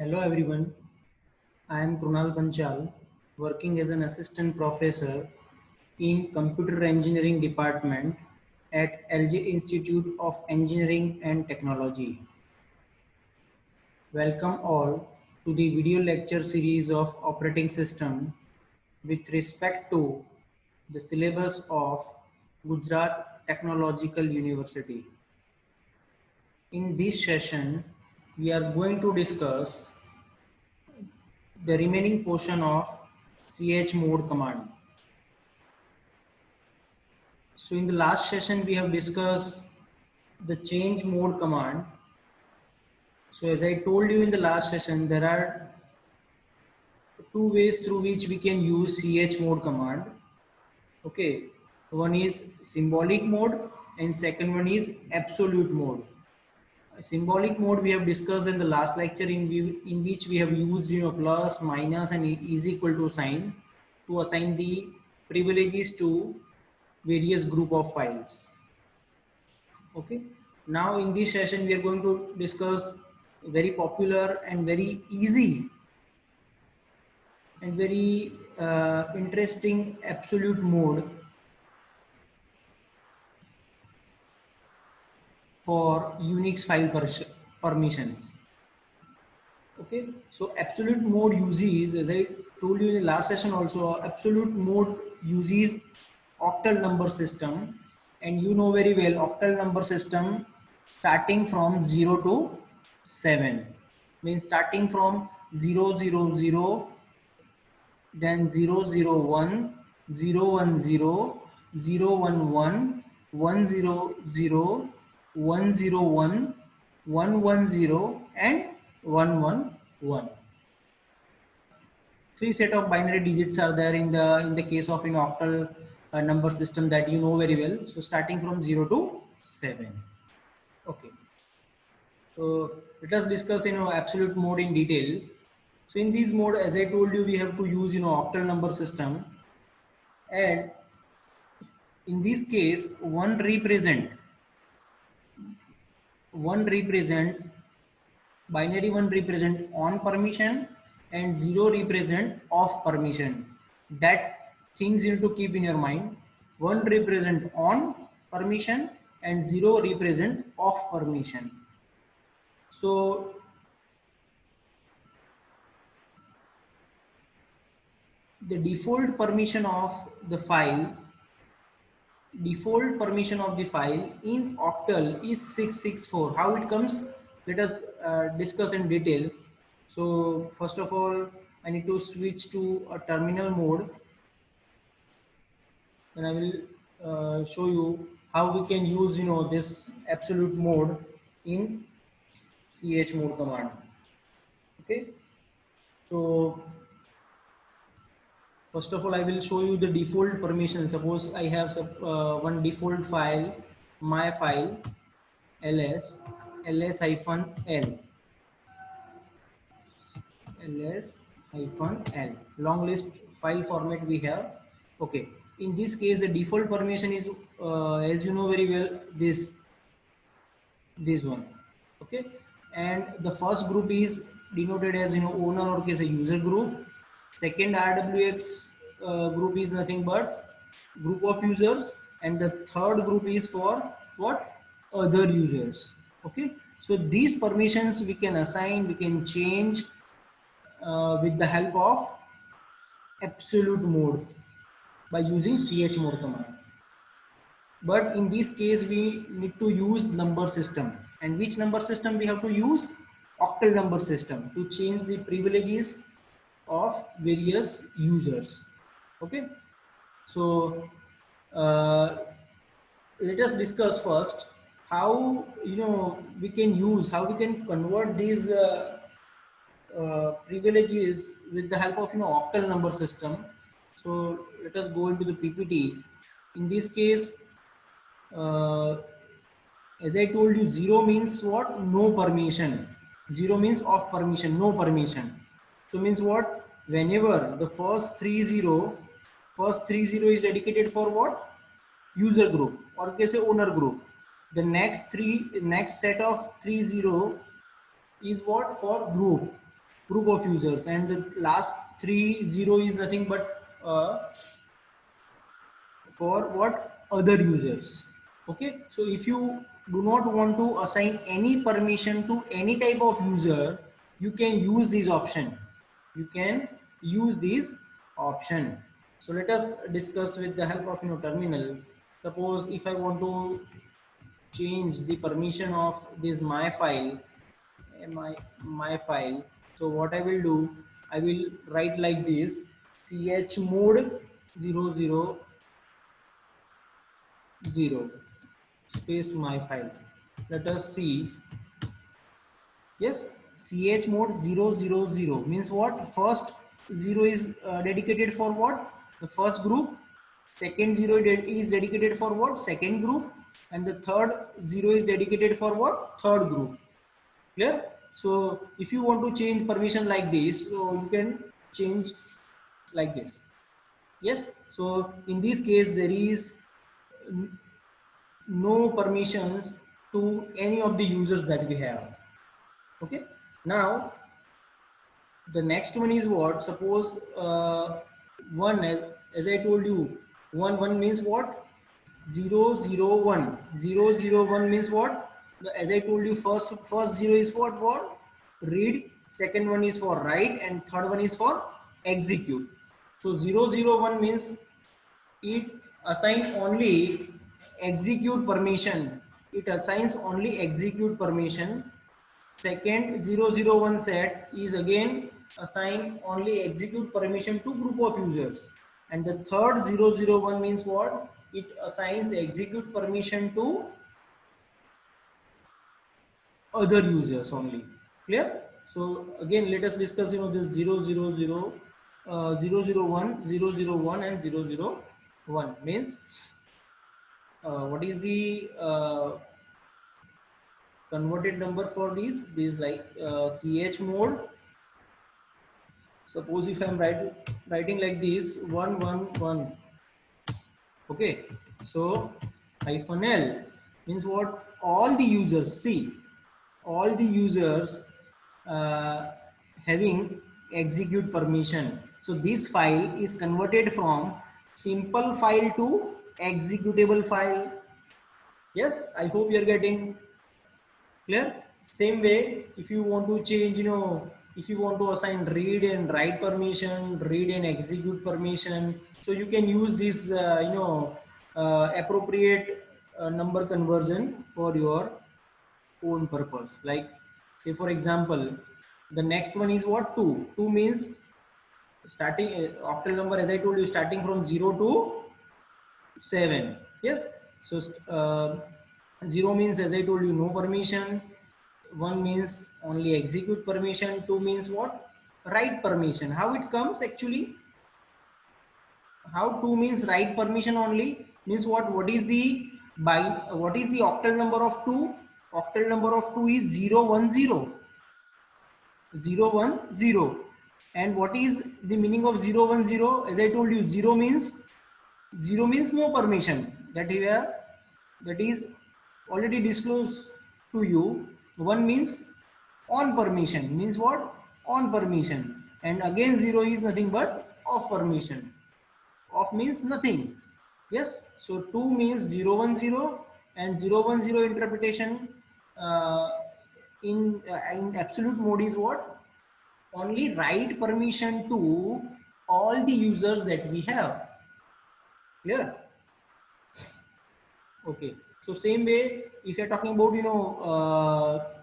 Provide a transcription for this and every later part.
Hello everyone, I am Krunal Panchal, working as an assistant professor in Computer Engineering Department at LJ Institute of Engineering and Technology. Welcome all to the video lecture series of operating system with respect to the syllabus of Gujarat Technological University. In this session, we are going to discuss the remaining portion of chmod command. So in the last session we have discussed the change mode command. So as I told you in the last session, there are two ways through which we can use chmod command. Okay, one is symbolic mode and second one is absolute mode. Symbolic mode we have discussed in the last lecture in which we have used plus, minus and is equal to sign to assign the privileges to various group of files. Okay, now in this session we are going to discuss very popular and very easy and very interesting absolute mode for Unix file permissions. Okay, so absolute mode uses, as I told you in the last session also, absolute mode uses octal number system, and you know very well octal number system starting from 0 to 7, means starting from 000, then 001, 010, 011, 100, 101, 110 and 111. Three set of binary digits are there in the case of an octal number system that you know very well. So starting from 0 to 7. Okay. So let us discuss absolute mode in detail. So in this mode, as I told you, we have to use octal number system, and in this case binary 1 represent on permission and 0 represent off permission. That things you need to keep in your mind. 1 represent on permission and 0 represent off permission. So the default permission of the file in octal is 664. How it comes, let us discuss in detail. So first of all, I need to switch to a terminal mode, and I will show you how we can use this absolute mode in chmod command. Okay, so first of all, I will show you the default permission. Suppose I have one default file, my file ls ls-l ls-l long list file format we have. Okay, in this case the default permission is as you know very well, this one. Okay, and the first group is denoted as owner or case a user group. Second rwx group is nothing but group of users, and the third group is for what, other users. Okay, so these permissions we can assign, we can change with the help of absolute mode by using chmod command. But in this case we need to use number system, and which number system we have to use? Octal number system, to change the privileges of various users. Okay, so let us discuss first how we can use, how we can convert these privileges with the help of octal number system. So let us go into the PPT. In this case, uh, as I told you, 0 means what? No permission. 0 means off permission, no permission. So means what? Whenever the first three zero is dedicated for what? User group or case owner group. The next set of 30 is what? For group. group of users, and the last 30 is nothing but for what, other users. Okay, so if you do not want to assign any permission to any type of user, you can use this option. You can use this option. So let us discuss with the help of terminal. Suppose if I want to change the permission of this my file, my file. So what I will do, I will write like this: chmod 000 space my file. Let us see. Yes, chmod 000 means what? First zero is dedicated for what? The first group. Second zero is dedicated for what? Second group. And the third zero is dedicated for what? Third group. Clear? So if you want to change permission like this, so you can change like this. Yes. So in this case, there is no permissions to any of the users that we have. Okay. Now the next one is what? Suppose one, as I told you, one means what? 001. 001 means what? As I told you, first zero is for read, second one is for write, and third one is for execute. So 001 means it assigns only execute permission. It assigns only execute permission. Second 001 set is again assign only execute permission to group of users. And the third 001 means what? It assigns execute permission to other users only. Clear? So again, let us discuss this 001 and 001 means what is the converted number for these like chmod. Suppose if I am writing like this 111. Okay, so hyphen L means what? All the users, see, all the users having execute permission. So this file is converted from simple file to executable file. Yes, I hope you are getting clear. Same way, if you want to change, if you want to assign read and write permission, read and execute permission, so you can use this appropriate number conversion for your own purpose. Like say for example, the next one is what? 2 means starting octal number, as I told you, starting from 0 to 7. Yes, so 0 means, as I told you, no permission. 1 means only execute permission. 2 means what? Write permission. How it comes actually? How 2 means write permission only means what? What is the octal number of 2? Octal number of 2 is 010. 010. And what is the meaning of 010? As I told you, 0 means no permission. That is already disclosed to you. 1 means on permission, means what? On permission. And again 0 is nothing but off permission. Off means nothing. Yes, so 2 means 010, and 010 interpretation in absolute mode is what? Only write permission to all the users that we have. Clear? Okay, so same way, if you're talking about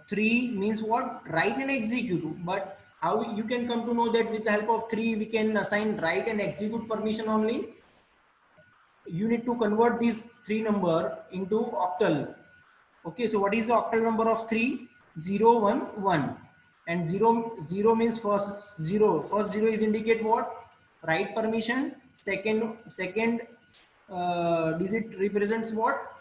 3 means what? Write and execute. But how you can come to know that with the help of 3 we can assign write and execute permission only? You need to convert these 3 number into octal. Okay, so what is the octal number of 3? 0 1 1. And 0 means first 0 is indicate what? Write permission. Second digit represents what?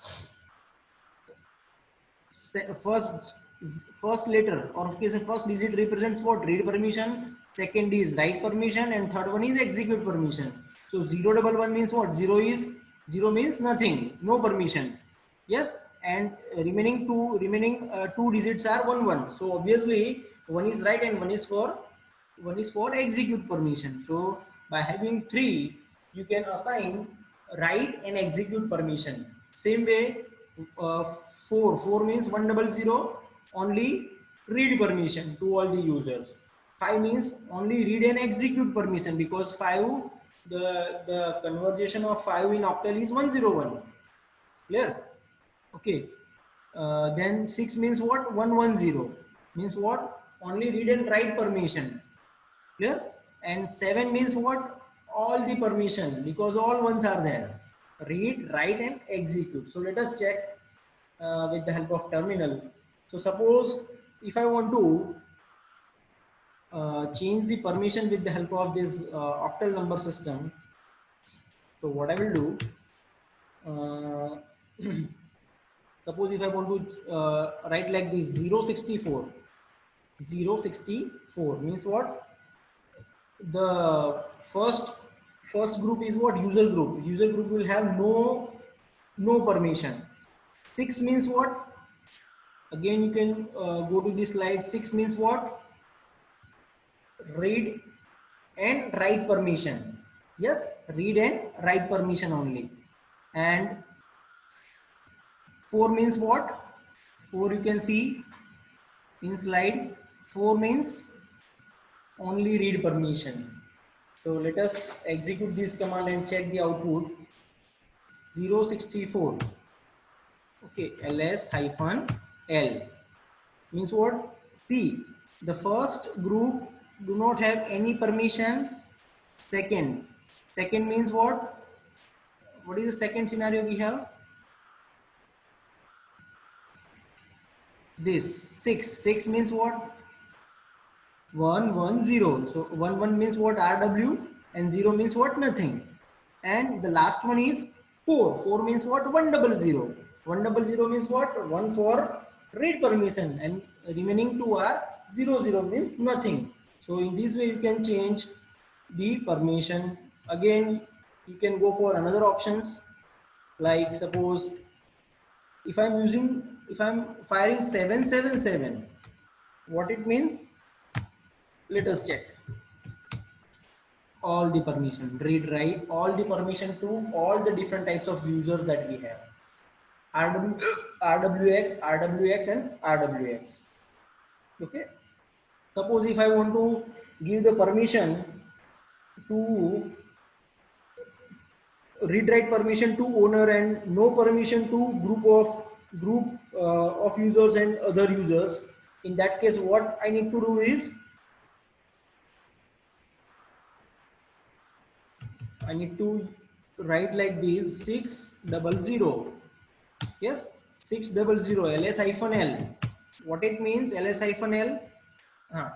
First letter, or in case first digit represents what? Read permission. Second is write permission, and third one is execute permission. So 011 means what? 0 means nothing, no permission. Yes, and remaining two digits are 11. So obviously one is right and one is for one is for execute permission. So by having three, you can assign write and execute permission. Same way, uh, four means 100 only read permission to all the users. Five means only read and execute permission, because five, the conversation of five in octal is 101. Clear? Okay. Then 6 means what? 110 means what? Only read and write permission. Clear? And 7 means what? All the permission, because all ones are there. Read, write and execute. So let us check with the help of terminal. So suppose if I want to change the permission with the help of this octal number system. So what I will do, suppose if I want to write like this 064, 064 means what? The first group is what? User group. User group will have no permission. 6 means what? Again you can go to this slide. 6 means what? Read and write permission. Yes, read and write permission only. And 4 means what? 4 you can see in slide. 4 means only read permission. So let us execute this command and check the output. 064. Okay, ls hyphen l means what? See, the first group do not have any permission. Second means what? What is the second scenario we have? This 6 means what? 110. So 11 means what? RW, and 0 means what? Nothing. And the last one is 4 means what? 100. 100 means what? 1 for read permission, and remaining 2 are 00 means nothing. So in this way you can change the permission. Again you can go for another options, like suppose if I'm firing 777, what it means? Let us check. All the permission, read, write, all the permission to all the different types of users that we have. RWX, RWX and RWX. Okay. Suppose if I want to give the permission to read write permission to owner and no permission to group of users and other users, in that case what I need to do is I need to write like this 600. Yes, 600 ls hyphen l. What it means? Ls hyphen l.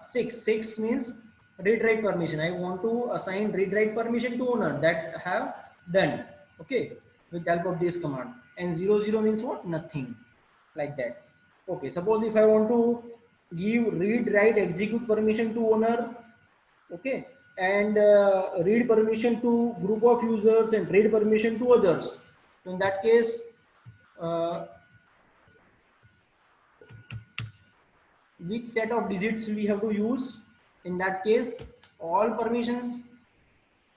6 means read write permission. I want to assign read write permission to owner, that I have done. Okay, with the help of this command. And 00 means what? Nothing, like that. Okay, suppose if I want to give read write execute permission to owner, okay, and read permission to group of users and read permission to others. So in that case, which set of digits we have to use? In that case, all permissions.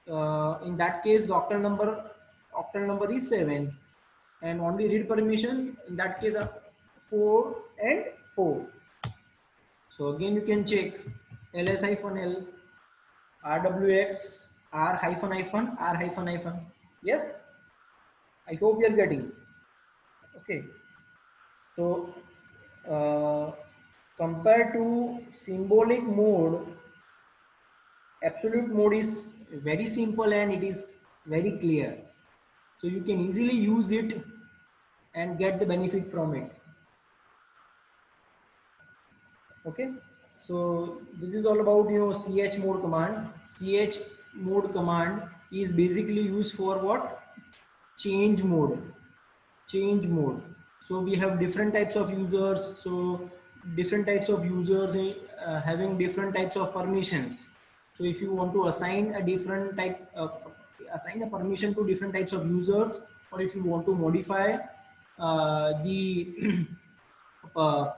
In that case, the octal number is 7, and only read permission in that case are 4 and 4. So again you can check ls hyphen l, RWX, R hyphen hyphen, R hyphen hyphen. Yes, I hope you are getting. Okay. So compared to symbolic mode, absolute mode is very simple and it is very clear. So you can easily use it and get the benefit from it. Okay. So this is all about ch mode command. Ch mode command is basically used for what? Change mode. Change mode. So we have different types of users. So different types of users having different types of permissions. So if you want to assign a different type, assign a permission to different types of users, or if you want to modify the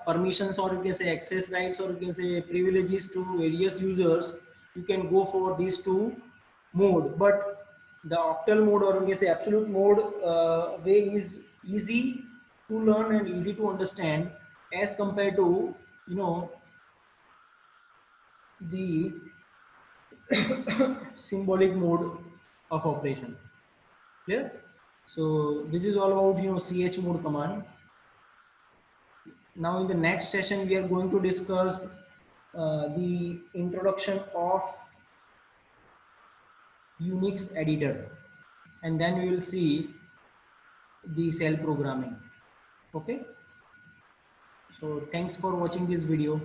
permissions, or you can say access rights, or you can say privileges to various users, you can go for these two mode, but the octal mode, or you can say absolute mode way, is easy to learn and easy to understand as compared to, you know, the symbolic mode of operation. Clear? So this is all about, you know, ch mode command. Now in the next session we are going to discuss the introduction of Unix editor, and then we will see the cell programming. Okay, so thanks for watching this video.